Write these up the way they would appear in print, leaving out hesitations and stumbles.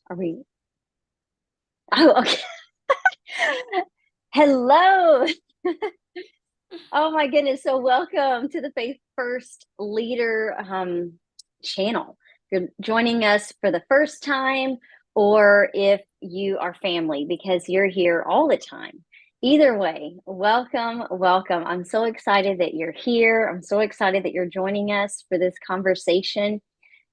Are we? Oh, okay. Hello. Oh my goodness. So welcome to the Faith First Leader channel. If you're joining us for the first time, or if you are family because you're here all the time. Either way, welcome, welcome. I'm so excited that you're here. I'm so excited that you're joining us for this conversation.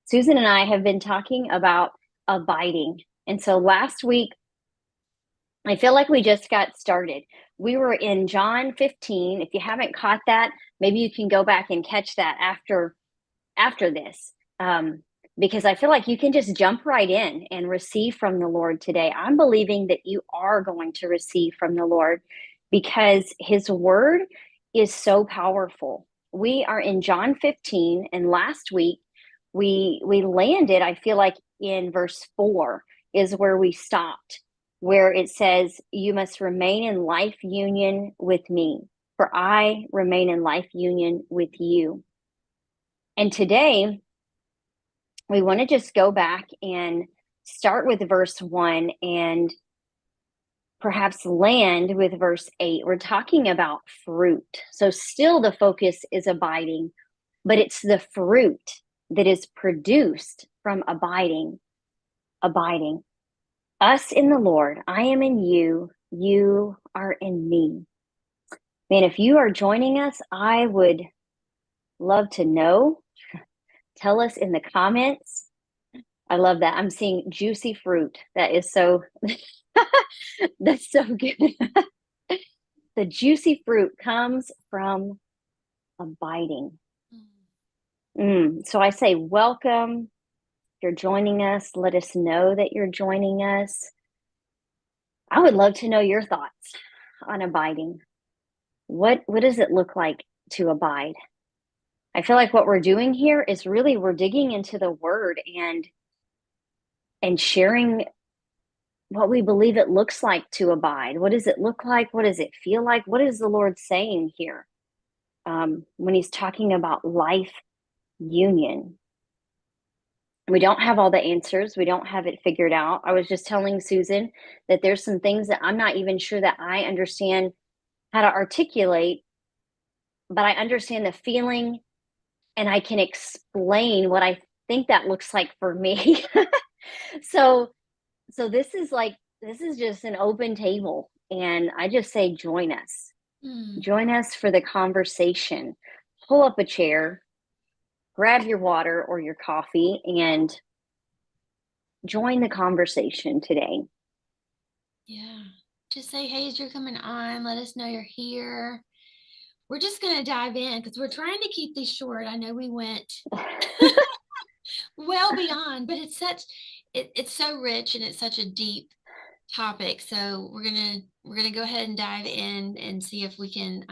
Susan and I have been talking about abiding. And so last week, I feel like we just got started. We were in John 15. If you haven't caught that, maybe you can go back and catch that after this. Because I feel like you can just jump right in and receive from the Lord today. I'm believing that you are going to receive from the Lord because his word is so powerful. We are in John 15, and last week we landed, I feel like, in verse 4 is where we stopped, where it says, "You must remain in life union with me, for I remain in life union with you." And today, we want to just go back and start with verse 1 and perhaps land with verse 8. We're talking about fruit. So, still the focus is abiding, but it's the fruit that is produced from abiding. Abiding. Us in the Lord, I am in you, you are in me. Man, if you are joining us, I would love to know. Tell us in the comments. I love that. I'm seeing juicy fruit. That is so, that's so good. The juicy fruit comes from abiding. So I say, welcome. If you're joining us, let us know that you're joining us. I would love to know your thoughts on abiding. What does it look like to abide? I feel like what we're doing here is really we're digging into the word and sharing what we believe it looks like to abide. What does it look like? What does it feel like? What is the Lord saying here when he's talking about life union? We don't have all the answers. We don't have it figured out. I was just telling Susan that there's some things that I'm not even sure that I understand how to articulate, but I understand the feeling and I can explain what I think that looks like for me. so this is just an open table, and I just say join us. Join us for the conversation. Pull up a chair, grab your water or your coffee, and join the conversation today. Yeah. Just say, hey, as you're coming on, let us know you're here. We're just going to dive in because we're trying to keep these short. I know we went well beyond, but it's so rich and it's such a deep topic. So we're gonna go ahead and dive in and see if we can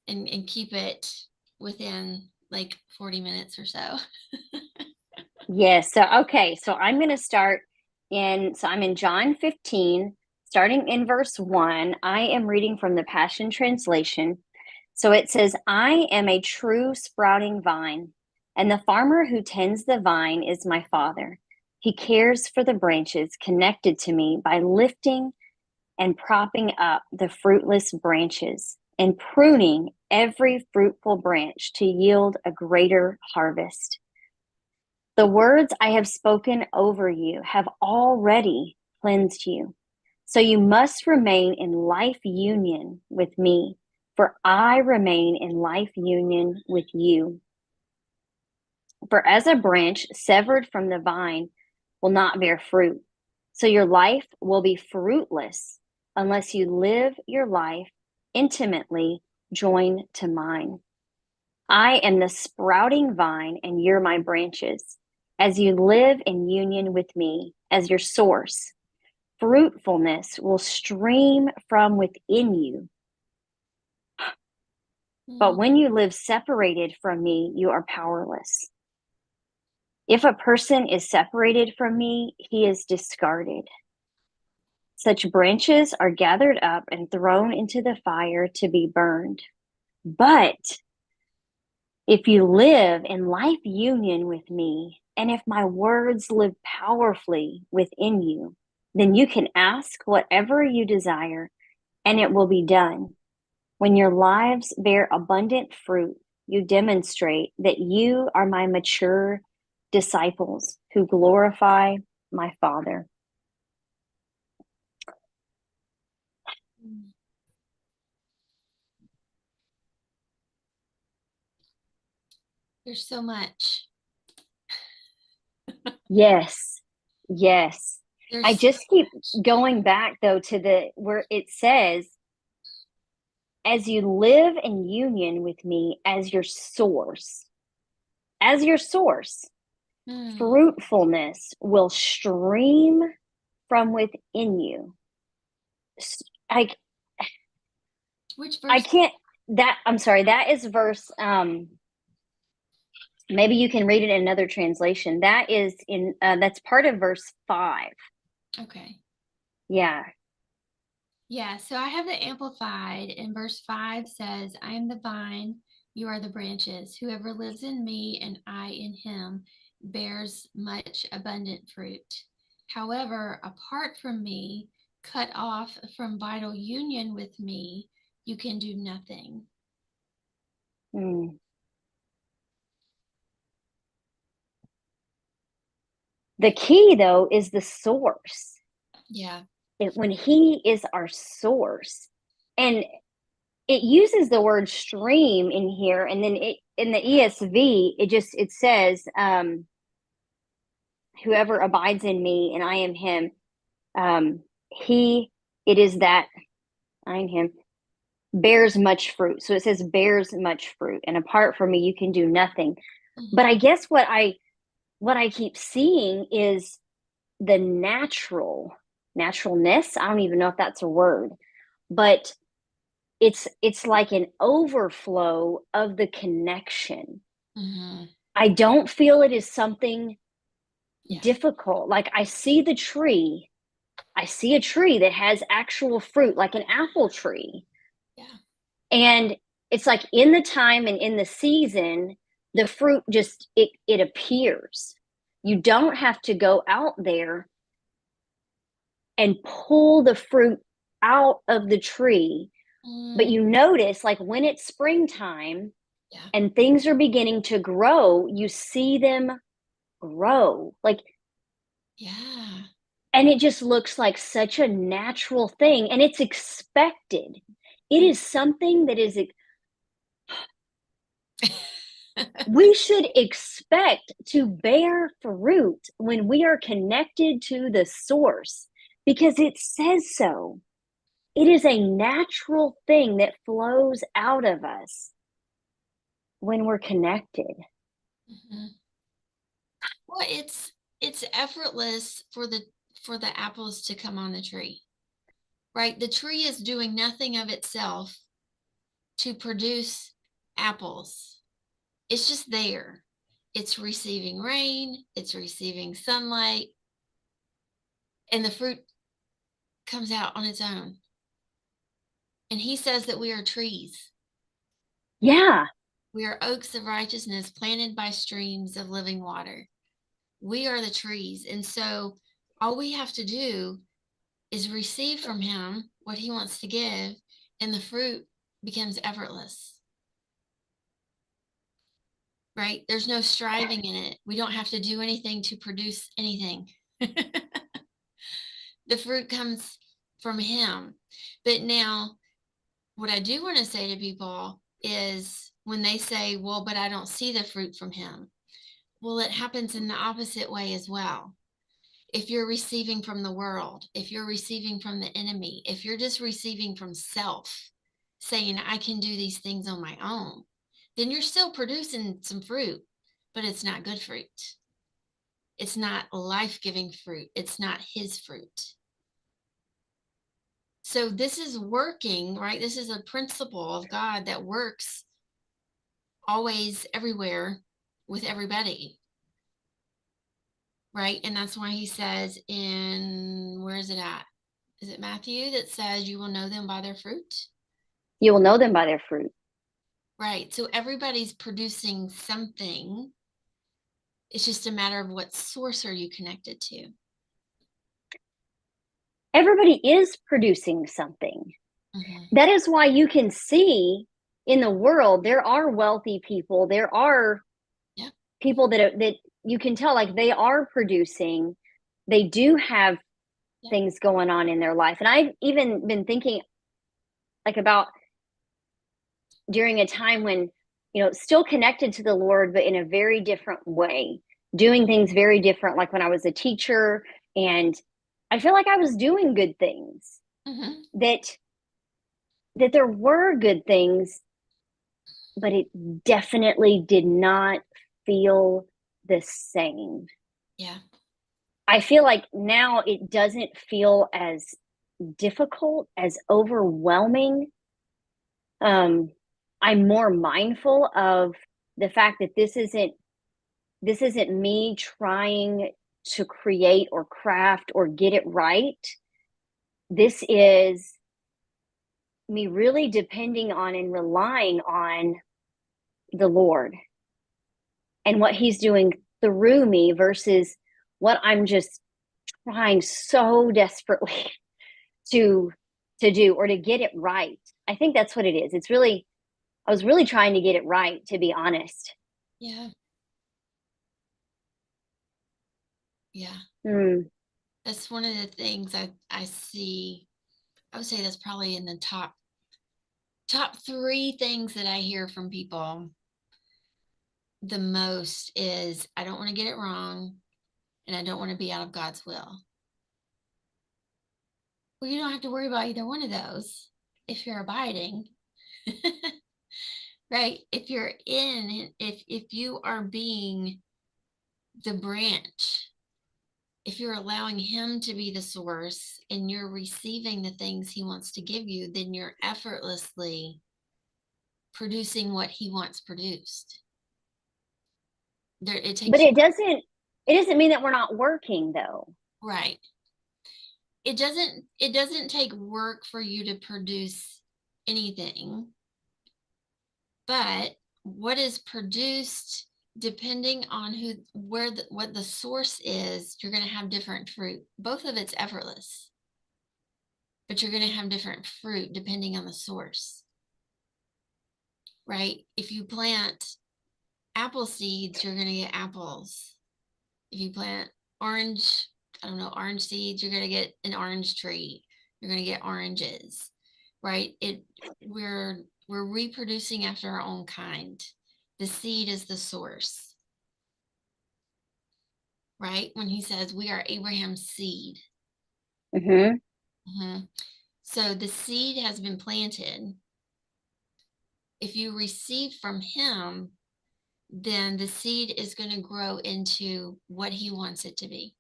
and keep it within like 40 minutes or so. Yes. So, okay. So I'm going to I'm in John 15, starting in verse 1. I am reading from the Passion Translation. So it says, "I am a true sprouting vine, and the farmer who tends the vine is my Father. He cares for the branches connected to me by lifting and propping up the fruitless branches and pruning every fruitful branch to yield a greater harvest. The words I have spoken over you have already cleansed you. So you must remain in life union with me, for I remain in life union with you. For as a branch severed from the vine will not bear fruit, so your life will be fruitless unless you live your life intimately joined to mine. I am the sprouting vine, and you're my branches. As you live in union with me as your source, fruitfulness will stream from within you. But when you live separated from me, you are powerless. If a person is separated from me, he is discarded. Such branches are gathered up and thrown into the fire to be burned. But if you live in life union with me, And if my words live powerfully within you, then you can ask whatever you desire and it will be done. When your lives bear abundant fruit, you demonstrate that you are my mature disciples who glorify my Father. There's so much. Yes. Yes. I There's so just keep much. going back though to the where it says, as you live in union with me as your source, Hmm. fruitfulness will stream from within you. I Which I verse? can't that I'm sorry, that is verse maybe you can read it in another translation. That is in that's part of verse 5. Okay. Yeah. Yeah, so I have the Amplified, and verse 5 says, I am the vine, you are the branches. Whoever lives in me and I in him bears much abundant fruit. However, apart from me, cut off from vital union with me, you can do nothing. Mm. The key though is the source. Yeah. When he is our source. And it uses the word stream in here, and then it in the ESV it says whoever abides in me and I am him, he it is that I am him bears much fruit. So it says bears much fruit, and apart from me you can do nothing. But Mhm. I guess what I keep seeing is the naturalness. I don't even know if that's a word, but it's like an overflow of the connection. Mhm. I don't feel it is something Yeah. difficult. Like I see a tree that has actual fruit, like an apple tree. Yeah. And it's like in the time and in the season, the fruit just it appears. You don't have to go out there and pull the fruit out of the tree. But Mm, you notice, like when it's springtime yeah. and things are beginning to grow, you see them grow. Like, Yeah. and it just looks like such a natural thing and it's expected. It Mm. is something that is, we should expect to bear fruit when we are connected to the source because it says so. It is a natural thing that flows out of us when we're connected. Mhm. Well, it's effortless for the apples to come on the tree, right? The tree is doing nothing of itself to produce apples. It's just there. It's receiving rain, it's receiving sunlight, and the fruit comes out on its own. And he says that we are trees. Yeah. We are oaks of righteousness planted by streams of living water. We are the trees. And so all we have to do is receive from him what he wants to give, and the fruit becomes effortless, right? There's no striving in it. We don't have to do anything to produce anything. The fruit comes from him. But now, what I do want to say to people is when they say, well, but I don't see the fruit from him. Well, it happens in the opposite way as well. If you're receiving from the world, if you're receiving from the enemy, if you're just receiving from self, saying, I can do these things on my own, then you're still producing some fruit, but it's not good fruit. It's not life giving fruit. It's not his fruit. So this is working, right? This is a principle of God that works always, everywhere, with everybody, right? And that's why he says in, where is it at? Is it Matthew that says you will know them by their fruit? You will know them by their fruit. Right. So everybody's producing something. It's just a matter of what source are you connected to. Everybody is producing something. Mm-hmm. That is why you can see in the world, there are wealthy people, there are Yeah. people that you can tell like they are producing, they do have Yeah. things going on in their life. And I've even been thinking like about during a time when, still connected to the Lord, but in a very different way, doing things very different, like when I was a teacher, and I feel like I was doing good things, Mm-hmm. that there were good things, but it definitely did not feel the same. Yeah. I feel like now it doesn't feel as difficult, as overwhelming. I'm more mindful of the fact that this isn't me trying to create or craft or get it right. This is me really depending on and relying on the Lord and what he's doing through me versus what I'm just trying so desperately to do or to get it right. I think that's what it is. I was really trying to get it right, to be honest. Yeah. Yeah. Mm. That's one of the things I see. I would say that's probably in the top three things that I hear from people the most is I don't want to get it wrong and I don't want to be out of God's will. Well, you don't have to worry about either one of those if you're abiding. Right? If you're if you are being the branch, if you're allowing him to be the source and you're receiving the things he wants to give you, then you're effortlessly producing what he wants produced. There, it But takes it doesn't mean that we're not working though. right. It doesn't take work for you to produce anything, but what is produced depending on what the source is, you're going to have different fruit. Both of it's effortless, but you're going to have different fruit depending on the source, right? If you plant apple seeds, you're going to get apples. If you plant orange, I don't know, orange seeds, you're going to get an orange tree. You're going to get oranges, right? We're reproducing after our own kind. The seed is the source, right? When he says we are Abraham's seed. Mm-hmm. Mhm. So the seed has been planted. If you receive from him, then the seed is going to grow into what he wants it to be,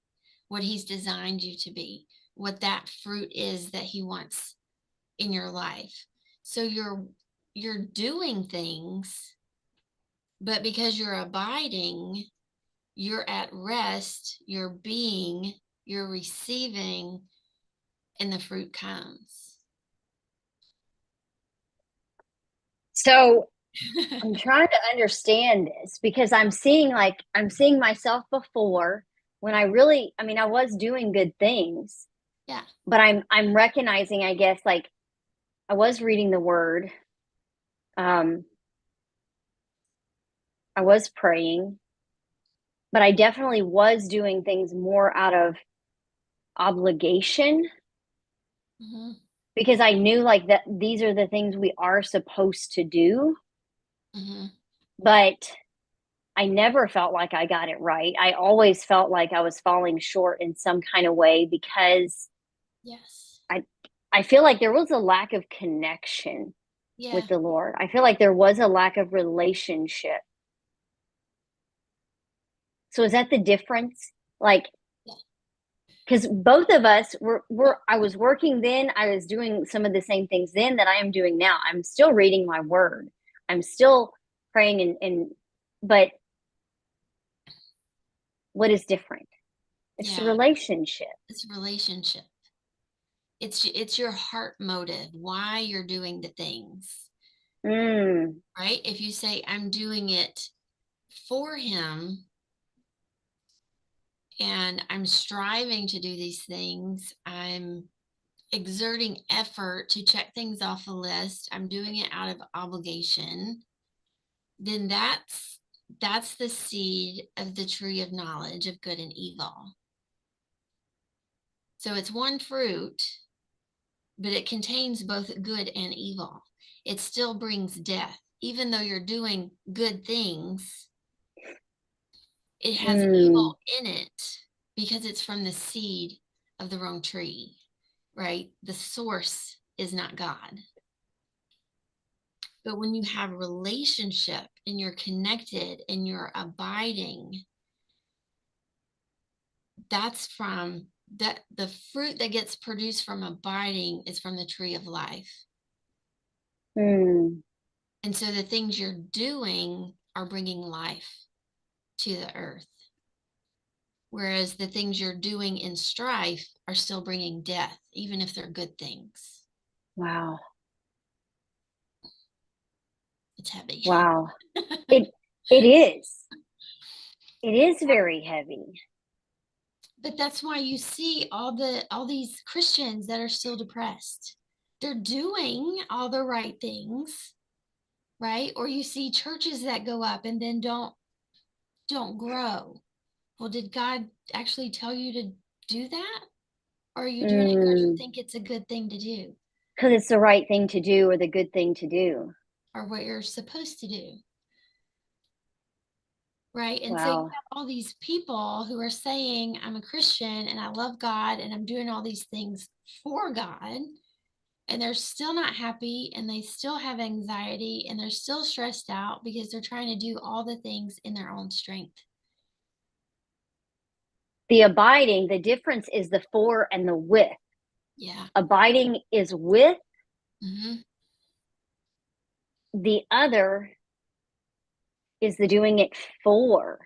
what he's designed you to be, what that fruit is that he wants in your life. So you're doing things, but because you're abiding, you're at rest, you're being, you're receiving, and the fruit comes. So I'm trying to understand this because I'm seeing myself before when I was doing good things, Yeah. but I'm recognizing, I guess, like I was reading the word, um, I was praying, but I definitely was doing things more out of obligation Mm-hmm. because I knew like that these are the things we are supposed to do, Mm-hmm. but I never felt like I got it right. I always felt like I was falling short in some kind of way because Yes. I I feel like there was a lack of connection with Yeah. the Lord. I feel like there was a lack of relationship. So is that the difference? Like, Yeah. because both of us were I was working then, I was doing some of the same things then that I am doing now. I'm still reading my word. I'm still praying and but what is different? It's the Yeah. relationship. It's relationship. It's your heart motive, why you're doing the things, Mm, right? If you say I'm doing it for him, and I'm striving to do these things. I'm exerting effort to check things off a list. I'm doing it out of obligation. Then that's the seed of the tree of knowledge of good and evil. So it's one fruit, but it contains both good and evil. It still brings death. Even though you're doing good things, it has Mm, evil in it because it's from the seed of the wrong tree, right? The source is not God. But when you have relationship and you're connected and you're abiding, that's from that the fruit that gets produced from abiding is from the tree of life. mm, And so the things you're doing are bringing life to the earth. Whereas the things you're doing in strife are still bringing death, even if they're good things. wow. It's heavy. Wow. It it is. It is very heavy. But that's why you see all these Christians that are still depressed. They're doing all the right things, right? Or you see churches that go up and then don't grow. Well, did God actually tell you to do that? Or are you doing it because you Mm, think it's a good thing to do because it's the right thing to do or the good thing to do. or what you're supposed to do? Right. And so you Wow. have all these people who are saying, I'm a Christian and I love God and I'm doing all these things for God. And they're still not happy and they still have anxiety and they're still stressed out because they're trying to do all the things in their own strength. The abiding, the difference is the for and the with. Yeah. Abiding is with, Hmm. the other is the doing it for.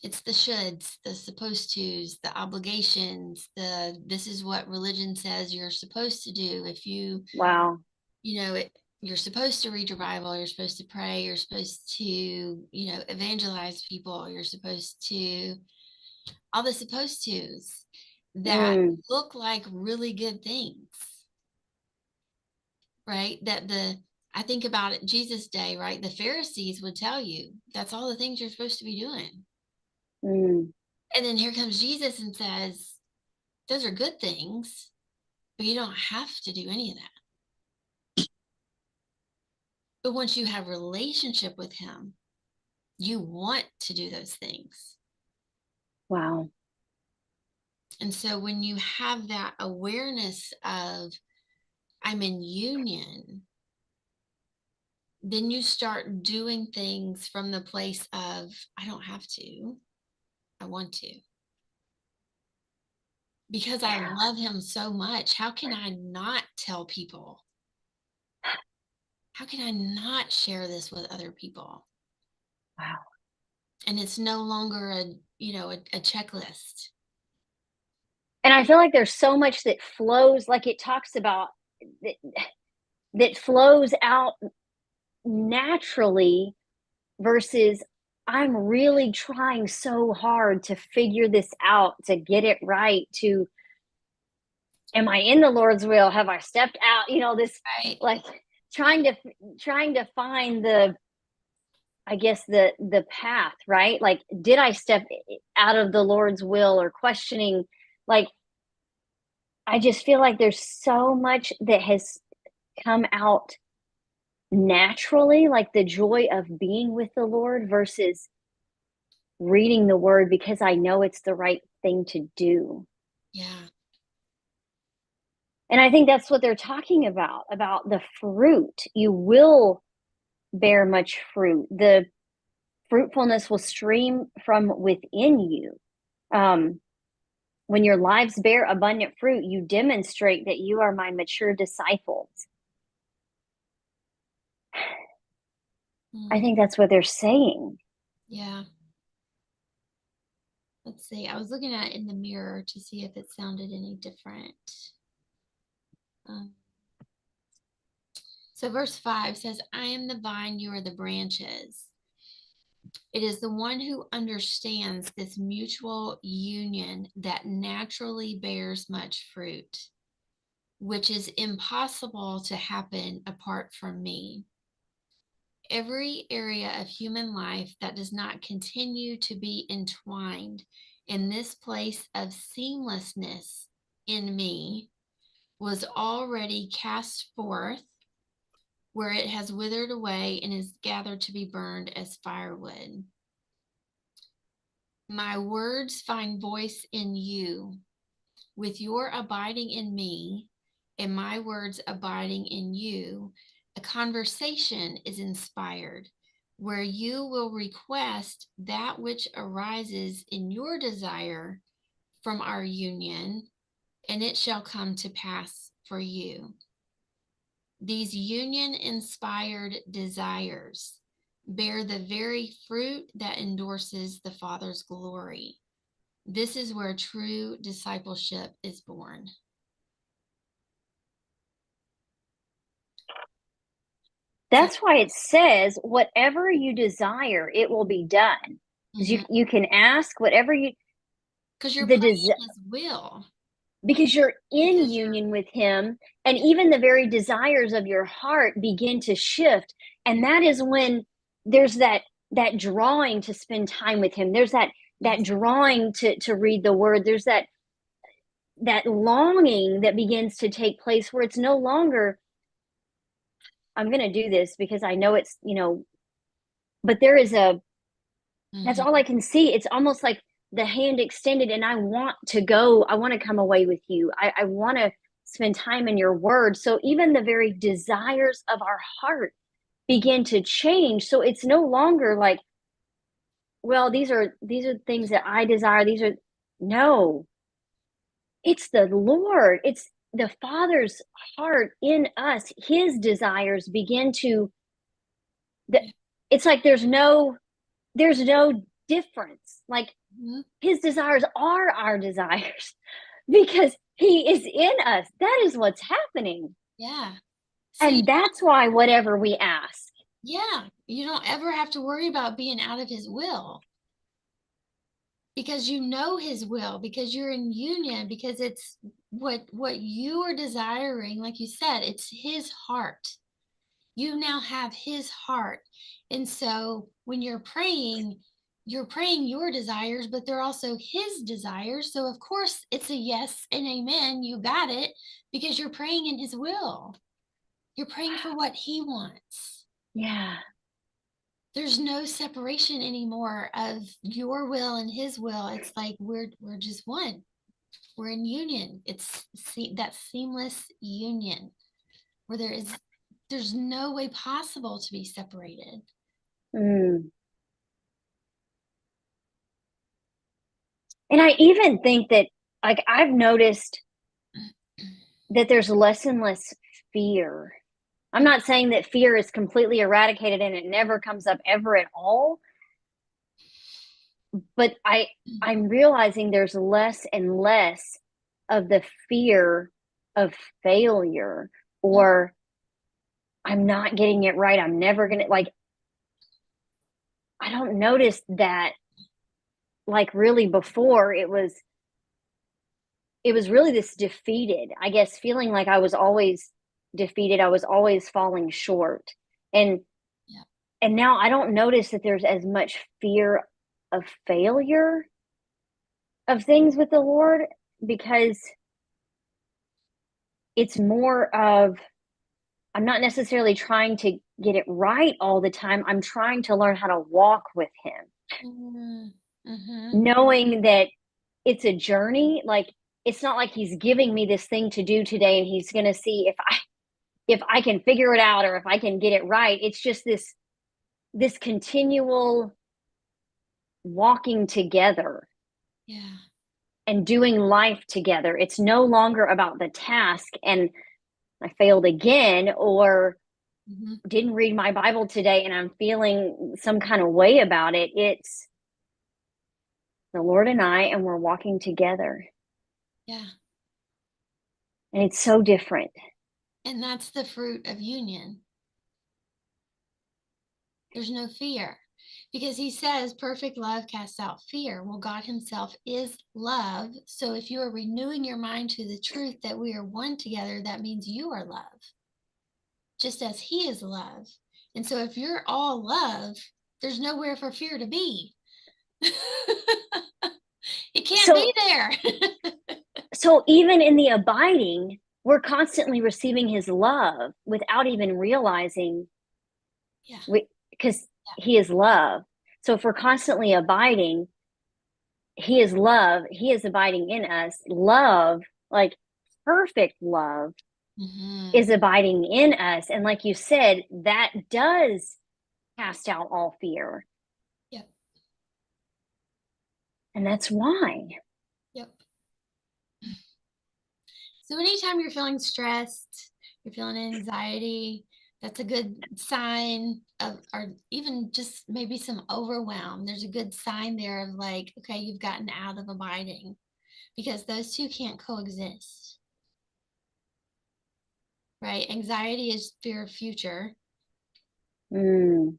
It's the shoulds, the supposed tos, the obligations, this is what religion says you're supposed to do. If Wow. you're supposed to read your Bible, you're supposed to pray, you're supposed to, evangelize people, you're supposed to, all the supposed tos that Mm, look like really good things, right? I think about it, Jesus' day, right? The Pharisees would tell you that's all the things you're supposed to be doing. mm, And then here comes Jesus and says, those are good things, but you don't have to do any of that. But once you have relationship with him, you want to do those things. wow. And so when you have that awareness of I'm in union, then you start doing things from the place of I don't have to, I want to. Because I Yeah. love him so much, how can I not tell people? How can I not share this with other people? Wow. And it's no longer a checklist. And I feel like there's so much that flows, like it talks about, that, that flows out naturally versus I'm really trying so hard to figure this out, to get it right, to am I in the Lord's will? Have I stepped out? This, Right. like, trying to trying to find the, I guess, the path, right? Like, did I step out of the Lord's will, or questioning, like, I just feel like there's so much that has come out naturally, like the joy of being with the Lord versus reading the word because I know it's the right thing to do. Yeah. And I think that's what they're talking about the fruit. You will bear much fruit. The fruitfulness will stream from within you. Um, when your lives bear abundant fruit, you demonstrate that you are my mature disciples. I Mm, think that's what they're saying. yeah. Let's see. I was looking at it in the mirror to see if it sounded any different. Um, so verse 5 says, I am the vine, you are the branches. It is the one who understands this mutual union that naturally bears much fruit, which is impossible to happen apart from me. Every area of human life that does not continue to be entwined in this place of seamlessness in me was already cast forth, where it has withered away and is gathered to be burned as firewood. My words find voice in you, with your abiding in me and my words abiding in you. A conversation is inspired where you will request that which arises in your desire from our union, and it shall come to pass for you. These union inspired desires bear the very fruit that endorses the Father's glory. This is where true discipleship is born. That's why it says, whatever you desire, it will be done. Because you can ask whatever you, Because you're the praying desire, his will. because you're in Because union with him, and even the very desires of your heart begin to shift. And that is when there's that drawing to spend time with him. There's that drawing to read the word. There's that longing that begins to take place, where it's no longer, I'm going to do this because I know it's, but there is that's all I can see. It's almost like the hand extended, and I want to go. I want to come away with you. I want to spend time in your word. So even the very desires of our heart begin to change. So it's no longer like, well, these are things that I desire. No, it's the Lord. It's the Father's heart in us. His desires begin to, it's like there's no difference. Like, his desires are our desires because he is in us. That is what's happening. yeah. So And that's why whatever we ask. yeah, you don't ever have to worry about being out of his will, because you know his will, because you're in union, because it's what you are desiring. Like you said, it's his heart. You now have his heart. And so when you're praying your desires, but they're also his desires. So of course it's a yes and amen. You got it, because you're praying in his will. You're praying for what he wants. Yeah. There's no separation anymore of your will and his will. It's like we're just one. We're in union. It's that seamless union where there's no way possible to be separated. Mm. And I even think that, like, I've noticed that there's less and less fear. I'm not saying that fear is completely eradicated and it never comes up ever at all, but I'm realizing there's less and less of the fear of failure, or I'm not getting it right. I'm never going to, like, I don't notice that. Like, really, before, it was really this defeated, I guess, feeling like I was always defeated. I was always falling short. And Yeah. and now I don't notice that there's as much fear of failure of things with the Lord, because it's more of, I'm not necessarily trying to get it right all the time. I'm trying to learn how to walk with him, Mm-hmm. knowing that it's a journey. Like, it's not like he's giving me this thing to do today and he's going to see if I can figure it out or if I can get it right. It's just this continual walking together Yeah. and doing life together. It's no longer about the task and I failed again, or Mm-hmm. didn't read my Bible today and I'm feeling some kind of way about it. It's the Lord and I, and we're walking together. Yeah. And it's so different. And that's the fruit of union. There's no fear. Because he says perfect love casts out fear. Well, God himself is love. So if you are renewing your mind to the truth that we are one together, that means you are love, just as he is love. And so if you're all love, there's nowhere for fear to be. It can't be So, there. so even in the abiding, we're constantly receiving his love without even realizing Yeah. because he is love. So if we're constantly abiding, he is love, he is abiding in us. Love, like perfect love, Mm-hmm. is abiding in us. And like you said, that does cast out all fear. Yep. And that's why. Yep. So anytime you're feeling stressed, you're feeling anxiety, that's a good sign of, or even just maybe some overwhelm. There's a good sign there of like, okay, you've gotten out of abiding, because those two can't coexist, right? Anxiety is fear of future, Mm.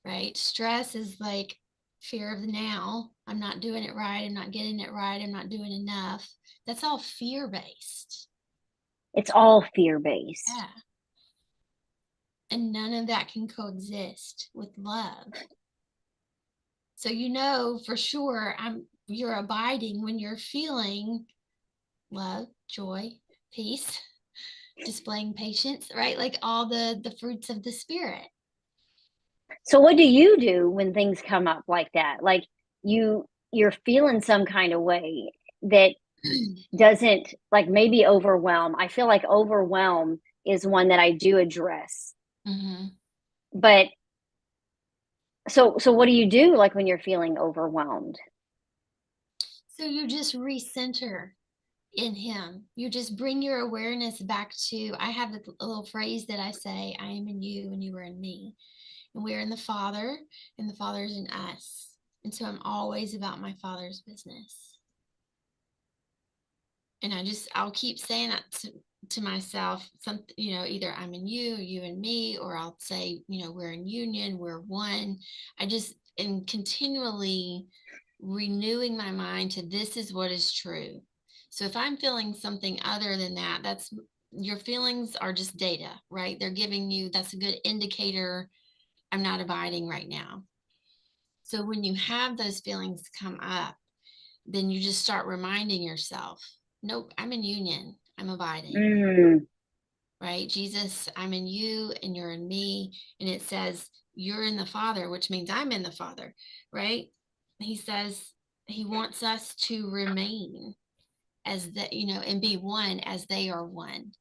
right? Stress is like fear of the now. I'm not doing it right. I'm not getting it right. I'm not doing enough. That's all fear based. It's all fear based. Yeah. And none of that can coexist with love. So you know for sure you're abiding when you're feeling love, joy, peace, displaying patience, right? Like all the fruits of the spirit. So what do you do when things come up like that? Like you're feeling some kind of way that doesn't, like, maybe overwhelm. I feel like overwhelm is one that I do address. Mm-hmm. But so what do you do like when you're feeling overwhelmed? So you just recenter in him. You just bring your awareness back to, I have a little phrase that I say, I am in you and you are in me. And we're in the Father and the Father is in us. And so I'm always about my Father's business. And I'll keep saying that to myself, something, either I'm in you, or you in me, or I'll say, we're in union, we're one. I just am continually renewing my mind to this is what is true. So if I'm feeling something other than that, that's your feelings are just data, right? They're giving you, that's a good indicator I'm not abiding right now. So when you have those feelings come up, then you just start reminding yourself, nope, I'm in union, I'm abiding, Mm. right? Jesus, I'm in you and you're in me. And it says, you're in the Father, which means I'm in the Father, right? He says he wants us to remain as that, and be one as they are one.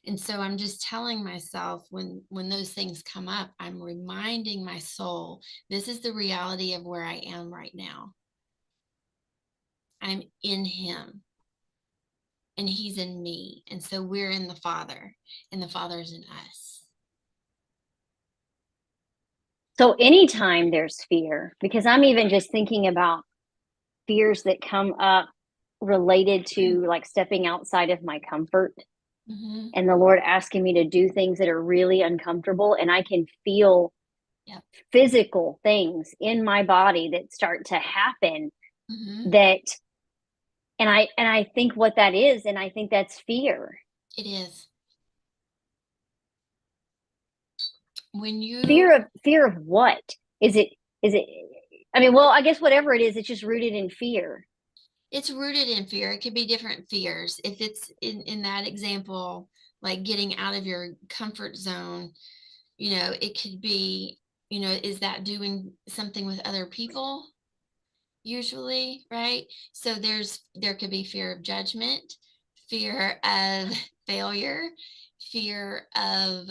And so I'm just telling myself when those things come up, I'm reminding my soul, this is the reality of where I am right now. I'm in him and he's in me. And so we're in the Father and the Father's in us. So anytime there's fear, because I'm even just thinking about fears that come up related to like stepping outside of my comfort, Mm-hmm. and the Lord asking me to do things that are really uncomfortable, and I can feel Yep. physical things in my body that start to happen, Mm-hmm. that and I think what that is, and I think that's fear. It is. When you, Fear of what? Is it I mean, well, I guess whatever it is, it's just rooted in fear. it's rooted in fear. It could be different fears. If it's in that example, like getting out of your comfort zone, it could be, is that doing something with other people? Usually, right? So there could be fear of judgment, fear of failure, fear of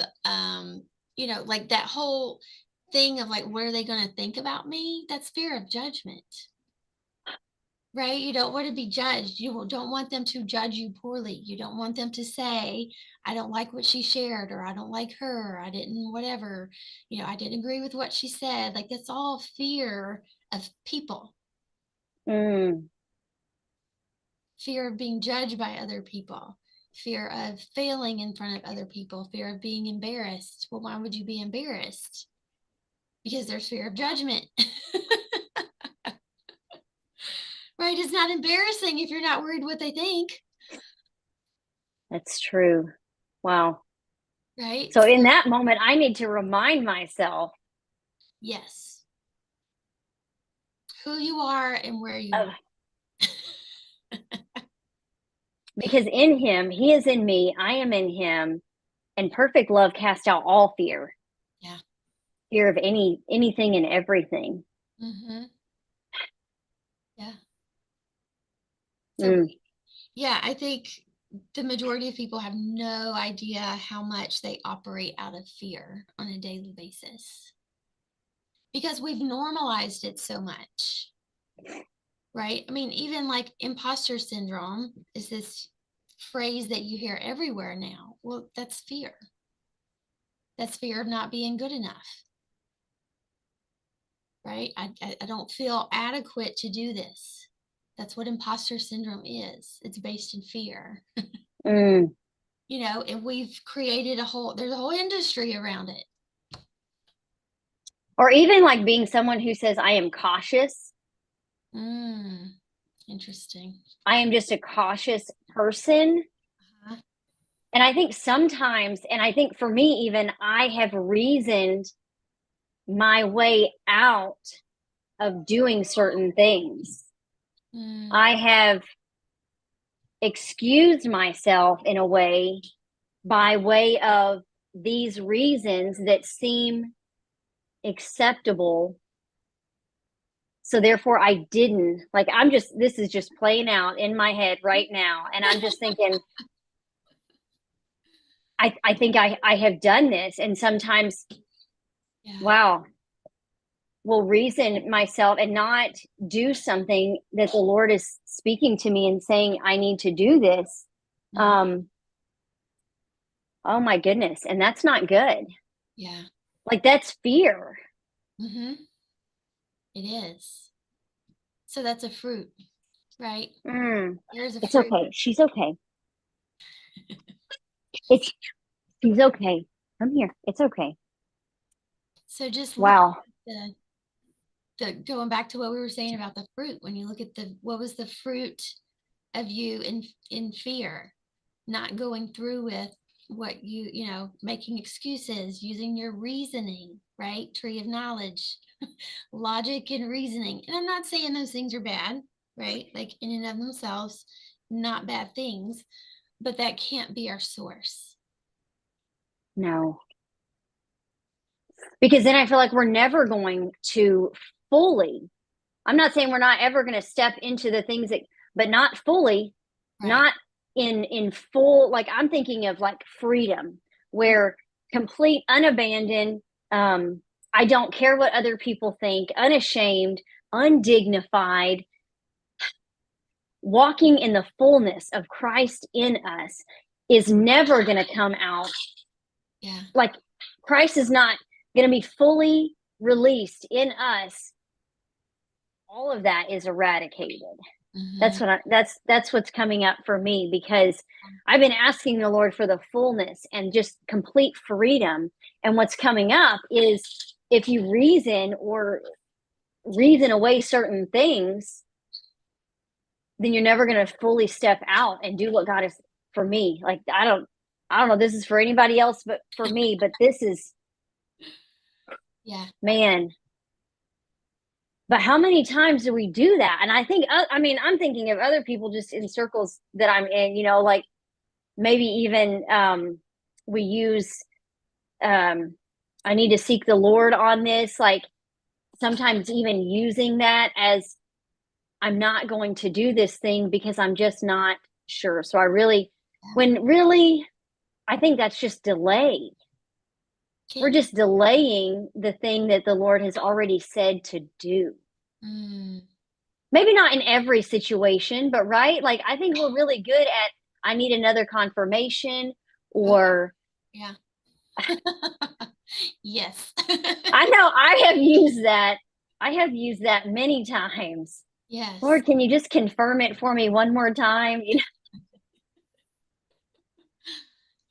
like that whole thing of like, what are they going to think about me? That's fear of judgment, right? You don't want to be judged. You don't want them to judge you poorly. You don't want them to say, I don't like what she shared, or I don't like her, or I didn't, whatever, I didn't agree with what she said. Like that's all fear of people. Mm. Fear of being judged by other people, fear of failing in front of other people, fear of being embarrassed. Well, why would you be embarrassed? because there's fear of judgment. Right? It's not embarrassing if you're not worried what they think. That's true. Wow. Right? So in that moment, I need to remind myself Yes. Who you are and where you of, are. because in him, he is in me, I am in him, and perfect love casts out all fear. Yeah. Fear of anything and everything. Mm-hmm. Yeah. So Mm. yeah, I think the majority of people have no idea how much they operate out of fear on a daily basis because we've normalized it so much. Right? I mean, even like imposter syndrome is this phrase that you hear everywhere now. Well, that's fear. That's fear of not being good enough. Right? I don't feel adequate to do this. That's what imposter syndrome is. It's based in fear. Mm. And we've created there's a whole industry around it. Or even like being someone who says, I am cautious. Interesting. I am just a cautious person. Uh-huh. And I think sometimes, and I think for me, even I have reasoned my way out of doing certain things. I have excused myself in a way by way of these reasons that seem acceptable. So therefore I didn't, like, this is just playing out in my head right now. And I'm just thinking, I think I have done this. And sometimes, wow, will reason myself and not do something that the Lord is speaking to me and saying, I need to do this. Oh my goodness. And that's not good. Yeah. Like, that's fear. Mm-hmm. It is. So that's a fruit, right? Here's a It's fruit. okay. She's okay. She's okay. Come here. It's okay. So just look Wow. at the going back to what we were saying about the fruit. When you look at what was the fruit of you in fear, not going through with what making excuses, using your reasoning, right? Tree of knowledge, logic and reasoning. And I'm not saying those things are bad, right? Like in and of themselves, not bad things, but that can't be our source. No. Because then I feel like we're never going to fully, I'm not saying we're not ever going to step into the things that, but not fully, Right. not in full, like I'm thinking of like freedom, where complete unabandoned, I don't care what other people think, unashamed, undignified, walking in the fullness of Christ in us is never going to come out. Yeah. Like, Christ is not going to be fully released in us. All of that is eradicated. That's what's coming up for me, because I've been asking the Lord for the fullness and just complete freedom. And what's coming up is, if you reason away certain things, then you're never going to fully step out and do what God is for me. Like, I don't know, this is for anybody else, but for me, but this is, man. But how many times do we do that? And I think, I'm thinking of other people just in circles that I'm in, like maybe even we use, I need to seek the Lord on this. Like, sometimes even using that as, I'm not going to do this thing because I'm just not sure. So when really, I think that's just delay. We're just delaying the thing that the Lord has already said to do. Maybe not in every situation, but right? Like, I think we're really good at, I need another confirmation, or yeah. Yes. I know I have used that. I have used that many times. Yes. Lord, can you just confirm it for me one more time?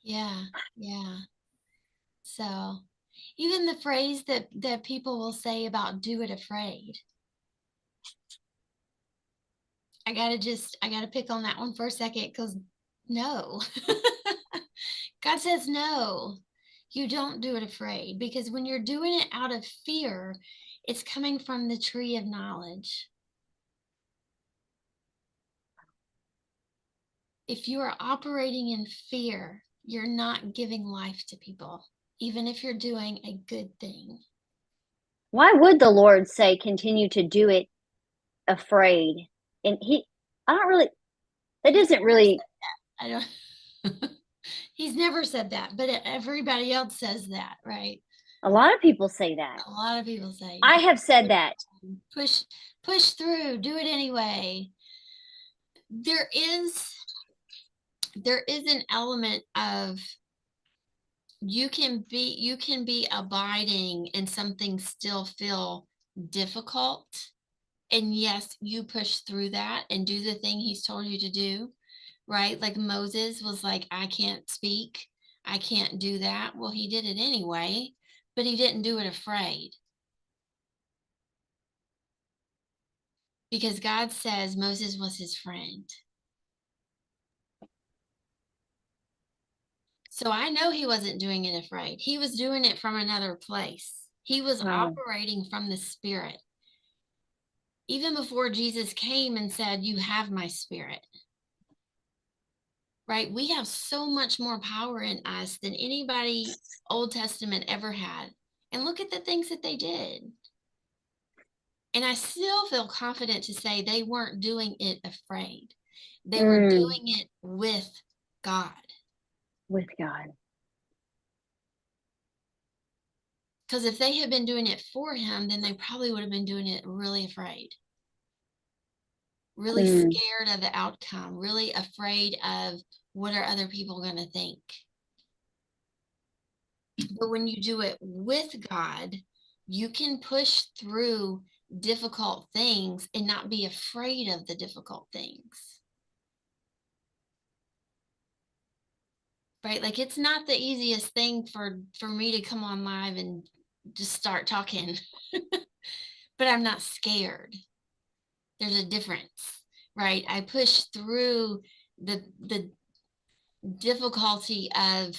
Yeah. Yeah. So, Even the phrase that people will say about do it afraid. I gotta pick on that one for a second, because no. God says no. You don't do it afraid, because when you're doing it out of fear, it's coming from the tree of knowledge. If you are operating in fear, you're not giving life to people, even if you're doing a good thing. Why would the Lord say, continue to do it afraid? And I don't really, that doesn't really. I don't, he's never said that, but everybody else says that, right? A lot of people say that. A lot of people say, I have said that. push through, do it anyway. There is an element of you can be abiding and something still feel difficult, and yes, you push through that and do the thing he's told you to do, right? Like Moses was like, I can't speak, I can't do that. Well, he did it anyway, but he didn't do it afraid, because God says Moses was his friend. So I know he wasn't doing it afraid. He was doing it from another place. He was operating from the Spirit. Even before Jesus came and said, you have my Spirit, right? We have so much more power in us than anybody Old Testament ever had. And look at the things that they did. And I still feel confident to say they weren't doing it afraid. They were doing it with God. With God. Because if they had been doing it for him, then they probably would have been doing it really afraid, really scared of the outcome, really afraid of what are other people going to think. But when you do it with God, you can push through difficult things and not be afraid of the difficult things. Right? Like, it's not the easiest thing for me to come on live and just start talking, but I'm not scared. There's a difference, right? I push through the difficulty of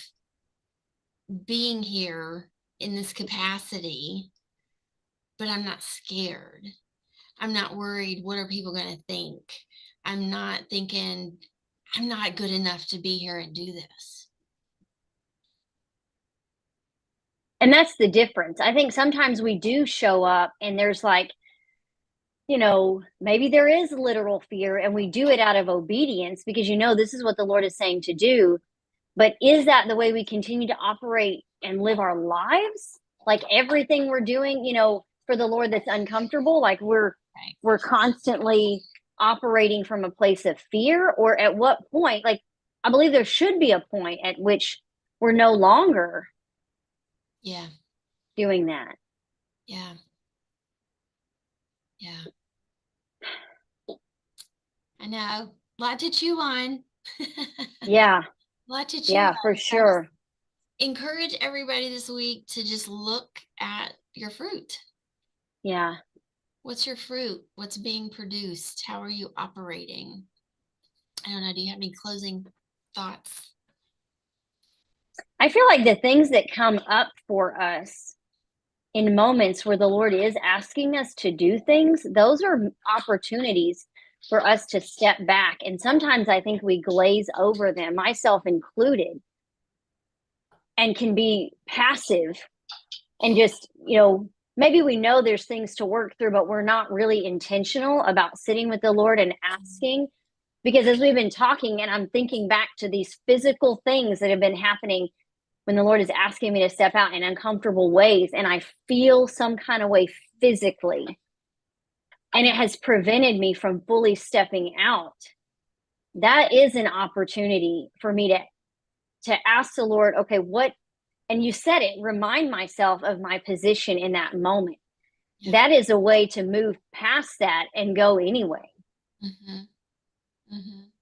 being here in this capacity, but I'm not scared. I'm not worried, what are people going to think? I'm not thinking I'm not good enough to be here and do this. And that's the difference. I think sometimes we do show up and there's like, maybe there is literal fear and we do it out of obedience because this is what the Lord is saying to do. But is that the way we continue to operate and live our lives? Like everything we're doing, for the Lord that's uncomfortable, like we're constantly operating from a place of fear? Or at what point, like I believe there should be a point at which we're no longer doing that. Yeah. I know. A lot to chew on. Yeah. A lot to chew Yeah, on. for sure. Encourage everybody this week to just look at your fruit. Yeah. What's your fruit? What's being produced? How are you operating? I don't know. Do you have any closing thoughts? I feel like the things that come up for us in moments where the Lord is asking us to do things, those are opportunities for us to step back. And sometimes I think we glaze over them, myself included, and can be passive and just, maybe we know there's things to work through, but we're not really intentional about sitting with the Lord and asking. Because as we've been talking, and I'm thinking back to these physical things that have been happening when the Lord is asking me to step out in uncomfortable ways, and I feel some kind of way physically, and it has prevented me from fully stepping out. That is an opportunity for me to ask the Lord, okay, what, and you said it, remind myself of my position in that moment. Yeah. That is a way to move past that and go anyway.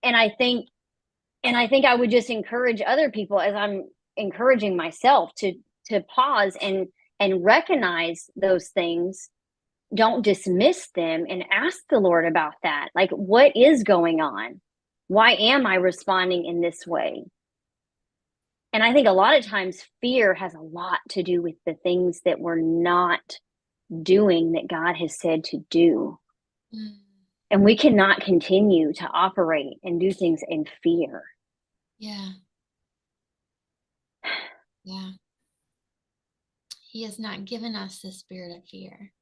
And I think I would just encourage other people, as I'm encouraging myself, to pause and and recognize those things. Don't dismiss them, and ask the Lord about that. Like, what is going on? Why am I responding in this way? And I think a lot of times fear has a lot to do with the things that we're not doing that God has said to do. Mm. And we cannot continue to operate and do things in fear. Yeah. Yeah. He has not given us the spirit of fear.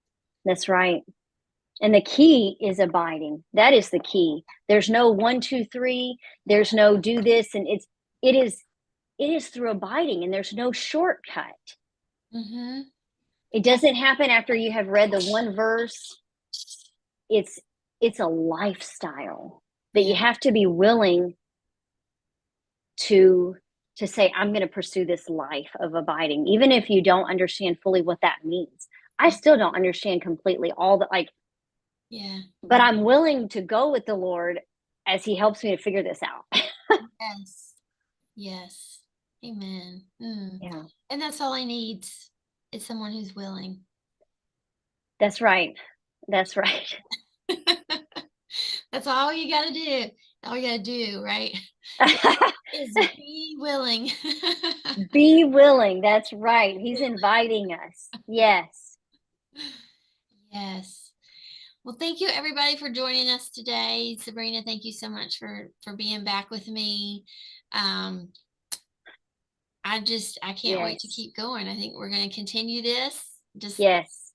That's right. And the key is abiding. That is the key. There's no 1, 2, 3. There's no do this. And it is through abiding, and there's no shortcut. Mm-hmm. It doesn't happen after you have read the one verse. It's a lifestyle that Yeah. you have to be willing to say, I'm going to pursue this life of abiding, even if you don't understand fully what that means. I still don't understand completely all the, like, Yeah. but I'm willing to go with the Lord as he helps me to figure this out. Yes. Yes. Amen. Mm. Yeah, And that's all he needs is someone who's willing. that's right. That's right. That's all you got to do. All you got to do, right? Is be willing. Be willing. That's right. He's inviting us. Yes. Yes. Well, thank you everybody for joining us today. Sabrina, thank you so much for being back with me. Um, I can't wait to Yes. keep going. I think we're going to continue this. Just Yes.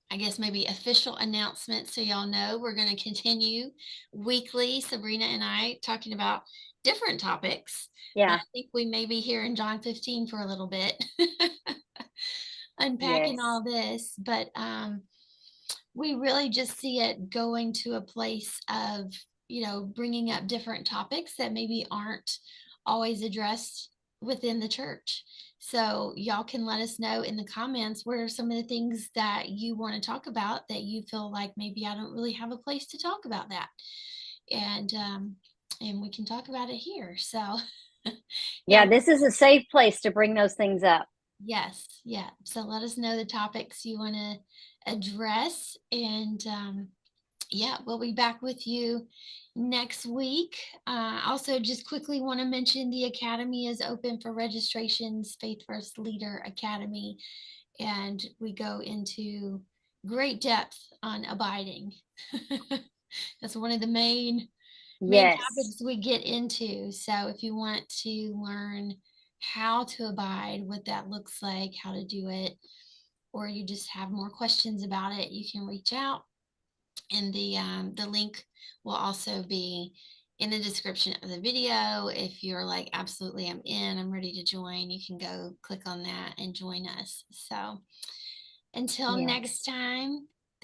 I guess maybe official announcement so y'all know we're going to continue weekly, Sabrina and I talking about different topics. But I Yeah. think we may be here in John 15 for a little bit, unpacking Yes. all this. But we really just see it going to a place of, bringing up different topics that maybe aren't always addressed within the church. So y'all can let us know in the comments what are some of the things that you want to talk about that you feel like maybe I don't really have a place to talk about that. And we can talk about it here. So yeah, Yeah. This is a safe place to bring those things up. yes, yeah. So let us know the topics you want to address, and yeah, we'll be back with you next week. Also, just quickly want to mention the Academy is open for registrations, Faith First Leader Academy, and we go into great depth on abiding. That's one of the main Yes. topics we get into. So if you want to learn how to abide, what that looks like, how to do it, or you just have more questions about it, you can reach out. And the link will also be in the description of the video. If you're like, absolutely, I'm in, I'm ready to join, you can go click on that and join us. So until next Yes. time,